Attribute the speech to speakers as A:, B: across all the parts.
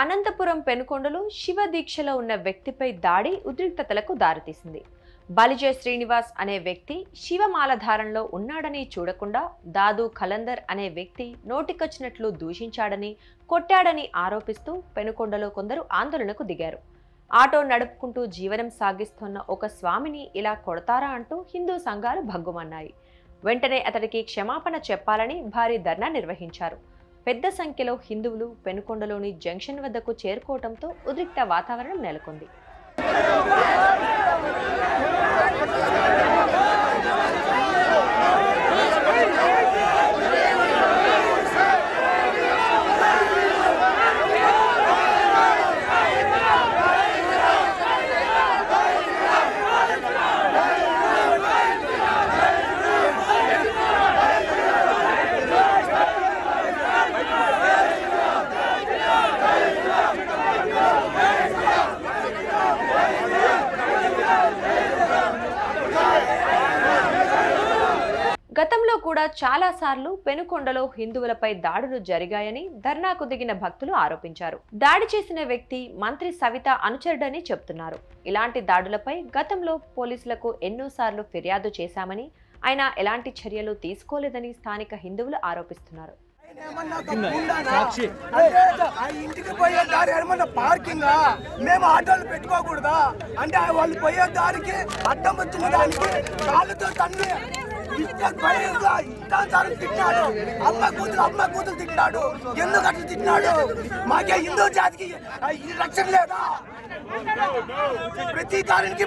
A: అనంతపురం పెనుకొండలో శివ దీక్షలో ఉన్న వ్యక్తిపై దాడి ఉద్రిక్తతలకు దారితీసింది. బలిజే శ్రీనివాస్ అనే వ్యక్తి శివమాలధారంలో ఉన్నాడని చూడకుండా దాదు ఖలందర్ అనే వ్యక్తి నోటికొచ్చినట్లు దూషించాడని, కొట్టాడని ఆరోపిస్తూ పెనుకొండలో కొందరు ఆందోళనకు దిగారు. ఆటో నడుపుకుంటూ జీవనం సాగిస్తున్న ఒక స్వామిని ఇలా కొడతారా అంటూ హిందూ సంఘాలు భగ్గుమన్నాయి. వెంటనే అతడికి క్షమాపణ చెప్పాలని భారీ ధర్నా నిర్వహించారు. పెద్ద సంఖ్యలో హిందువులు పెనుకొండలోని జంక్షన్ వద్దకు చేరుకోవడంతో ఉద్రిక్త వాతావరణం నెలకొంది. గతంలో కూడా చాలా సార్లు పెనుకొండలో హిందువులపై దాడులు జరిగాయని ధర్నాకు దిగిన భక్తులు ఆరోపించారు. దాడి చేసిన వ్యక్తి మంత్రి సవిత అనుచరుడని చెబుతున్నారు. ఇలాంటి దాడులపై గతంలో పోలీసులకు ఎన్నోసార్లు ఫిర్యాదు చేశామని, అయినా ఎలాంటి చర్యలు తీసుకోలేదని స్థానిక హిందువులు ఆరోపిస్తున్నారు.
B: ఇంటికి పోయే దారి ఏమన్నా పార్కింగ్ మేము ఆటోలు పెట్టుకోకూడదా అంటే వాళ్ళు పోయే దారికి అడ్డం వచ్చిన దానికి కాళ్ళతో తన్ని తిట్టాడు. అమ్మ కూతురు తిట్టాడు. ఎందుకు అట్లా తిట్టినాడు? మాకే హిందూ జాతికి రక్షణ లేదా?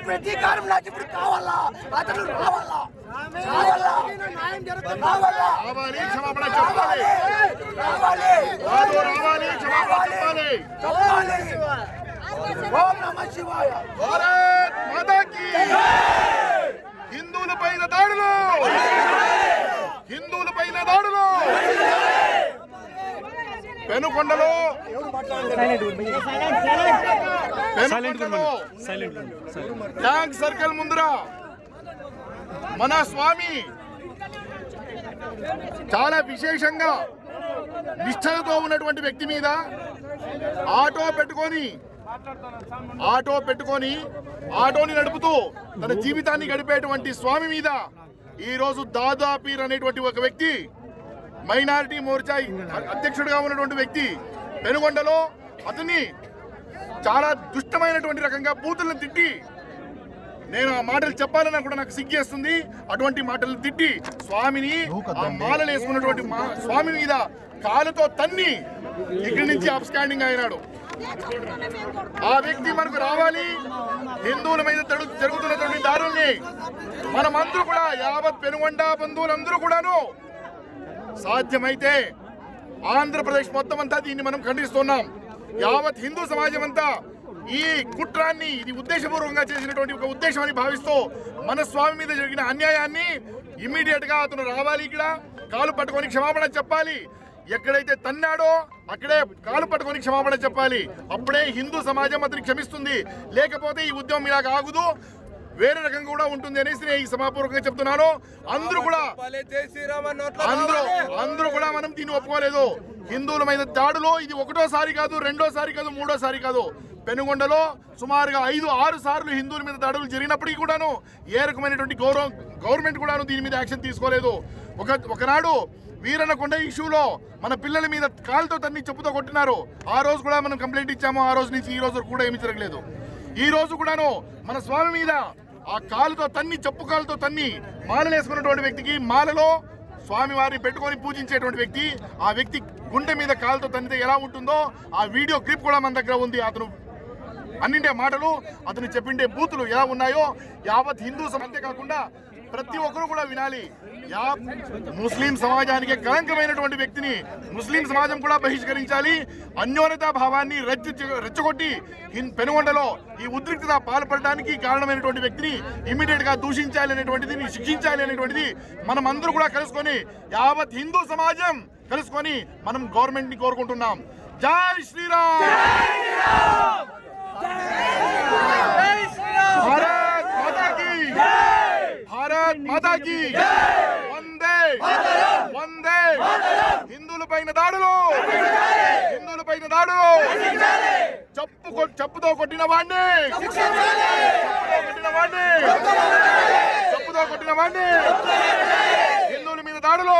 B: ప్రతీకారం నాకు ఇప్పుడు కావాలా? అతను రావాలా?
C: హిందువులపైన దాడులు పెనుకొండలో ట్యాంక్ సర్కిల్ ముందర మన స్వామి చాలా విశేషంగా నిష్ఠలతో ఉన్నటువంటి వ్యక్తి మీద ఆటో పెట్టుకొని ఆటోని నడుపుతూ తన జీవితాన్ని గడిపేటువంటి స్వామి మీద ఈ రోజు దాదా పీర్ అనేటువంటి ఒక వ్యక్తి, మైనారిటీ మోర్చా అధ్యక్షుడిగా ఉన్నటువంటి వ్యక్తి పెనుగొండలో అతన్ని చాలా దుష్టమైనటువంటి రకంగా బూతులను తిట్టి, నేను ఆ మాటలు చెప్పాలని కూడా నాకు సిగ్గేస్తుంది, అటువంటి మాటలు తిట్టి స్వామిని ఆ మాలలు వేసుకున్నటువంటి స్వామి మీద కాలుతో తన్ని ఇక్కడి నుంచి అప్స్టాండింగ్ అయినాడు. ఆ వ్యక్తి మనకు రావాలి. హిందువుల మీద జరుగుతున్నటువంటి దారుల్ని మనమందరూ కూడా యావత్ పెనుగొండ బంధువులందరూ కూడాను సాధ్యమైతే ఆంధ్రప్రదేశ్ మొత్తం అంతా దీన్ని మనం ఖండిస్తున్నాం. యావత్ హిందూ సమాజం అంతా ఈ కుట్రాన్ని ఇది ఉద్దేశపూర్వకంగా చేసినటువంటి ఒక ఉద్దేశం అని భావిస్తూ మన స్వామి మీద జరిగిన అన్యాయాన్ని ఇమ్మీడియట్ గా అతను రావాలి, ఇక్కడ కాలు పట్టుకొని క్షమాపణ చెప్పాలి. ఎక్కడైతే తన్నాడో అక్కడే కాలు పట్టుకొని క్షమాపణ చెప్పాలి. అప్పుడే హిందూ సమాజం అతనికి క్షమిస్తుంది. లేకపోతే ఈ ఉద్యమం ఇలాగ ఆగుదు, వేరే రకంగా కూడా ఉంటుంది అనేసి నేను ఈ సభాపూర్వకంగా చెప్తున్నాను. అందరూ కూడా మనం దీన్ని ఒప్పుకోలేదు. హిందువుల మీద దాడులో ఇది ఒకటోసారి కాదు, రెండోసారి కాదు, మూడోసారి కాదు. పెనుగొండలో సుమారుగా 5-6 సార్లు హిందువుల మీద దాడులు జరిగినప్పటికీ కూడాను ఏ రకమైనటువంటి గవర్నమెంట్ కూడాను దీని మీద యాక్షన్ తీసుకోలేదు. ఒకనాడు వీరనకొండ ఇష్యూలో మన పిల్లల మీద కాలుతో తన్ని చెప్పుతో కొట్టినారు. ఆ రోజు కూడా మనం కంప్లైంట్ ఇచ్చాము. ఆ రోజు నుంచి ఈ రోజు కూడా ఏమీ జరగలేదు. ఈ రోజు కూడాను మన స్వామి మీద ఆ కాలుతో తన్ని, చెప్పు కాలుతో తన్ని మాలలు వేసుకున్నటువంటి వ్యక్తికి, మాలలో స్వామి వారిని పెట్టుకొని పూజించేటువంటి వ్యక్తి, ఆ వ్యక్తి గుండె మీద కాలుతో తన్నితే ఎలా ఉంటుందో ఆ వీడియో క్లిప్ కూడా మన దగ్గర ఉంది. అతను అన్నింటే మాటలు, అతను చెప్పిండే బూతులు ఎలా ఉన్నాయో యావత్ హిందూ అంతేకాకుండా ప్రతి ఒక్కరూ కూడా వినాలి. ముస్లిం సమాజానికి కళంకమైనటువంటి వ్యక్తిని ముస్లిం సమాజం కూడా బహిష్కరించాలి. అన్యోన్యతా భావాన్ని రెచ్చగొట్టి పెనుగొండలో ఈ ఉద్రిక్తత పాల్పడడానికి కారణమైనటువంటి వ్యక్తిని ఇమ్మీడియట్ గా దూషించాలి అనేటువంటిది, శిక్షించాలి అనేటువంటిది మనం అందరూ కూడా కలుసుకొని యావత్ హిందూ సమాజం కలుసుకొని మనం గవర్నమెంట్ ని కోరుకుంటున్నాం. జై శ్రీరామ్. भारत माता की वंदे वंदे हिंदुलपैन दाडुलु దాడులు చెప్పుతో కొట్టిన వాడిని హిందువుల మీద దాడులు